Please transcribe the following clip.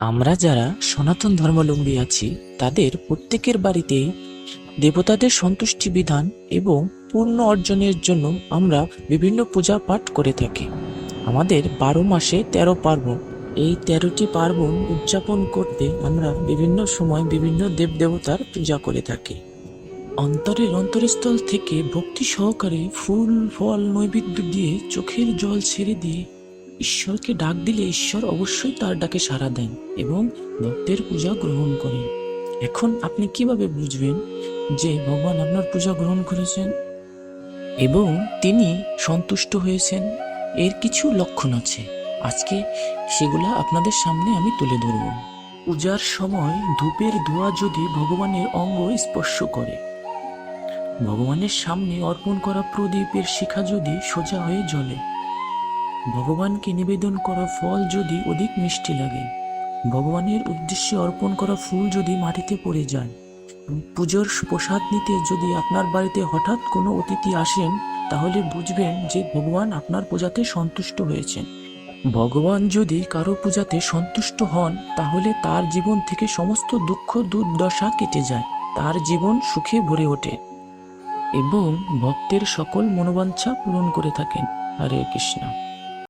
আমরা যারা সনাতন ধর্মাবলম্বী আছি তাদের প্রত্যেকের বাড়িতে দেবতাদের সন্তুষ্টি বিধান এবং পূর্ণ অর্জনের জন্য আমরা বিভিন্ন পূজা পাঠ করে থাকি। আমাদের 12 মাসে 13 পার্বণ। এই 13টি পার্বণ উদযাপন করতে আমরা বিভিন্ন সময় বিভিন্ন দেবদেবতার পূজা করে থাকি। অন্তরের অন্তরস্থল থেকে ভক্তি সহকারে ফুল ফল নৈবেদ্য দিয়ে চোখের জল ছেড়ে দিয়ে ঈশ্বরকে ডাক দিলে ঈশ্বর অবশ্যই তার ডাকে সাড়া দেন এবং ভক্তের পূজা গ্রহণ করেন। এখন আপনি কিভাবে বুঝবেন যে ভগবান আপনার পূজা গ্রহণ করেছেন এবং তিনি সন্তুষ্ট হয়েছেন? এর কিছু লক্ষণ আছে, আজকে সেগুলা আপনাদের সামনে আমি তুলে ধরব। পূজার সময় ধূপের ধোঁয়া যদি ভগবানের অঙ্গ স্পর্শ করে, ভগবানের সামনে অর্পণ করা প্রদীপের শিখা যদি সোজা হয়ে জ্বলে, ভগবানকে নিবেদন করা ফল যদি অধিক মিষ্টি লাগে, ভগবানের উদ্দেশ্যে অর্পণ করা ফুল যদি মাটিতে পড়ে যায়, পুজোর প্রসাদ নিতে যদি আপনার বাড়িতে হঠাৎ কোনো অতিথি আসেন, তাহলে বুঝবেন যে ভগবান আপনার পূজাতে সন্তুষ্ট হয়েছেন। ভগবান যদি কারো পূজাতে সন্তুষ্ট হন, তাহলে তার জীবন থেকে সমস্ত দুঃখ দুর্দশা কেটে যায়, তার জীবন সুখে ভরে ওঠে এবং ভক্তের সকল মনোবাঞ্ছা পূরণ করে থাকেন। হরে কৃষ্ণ।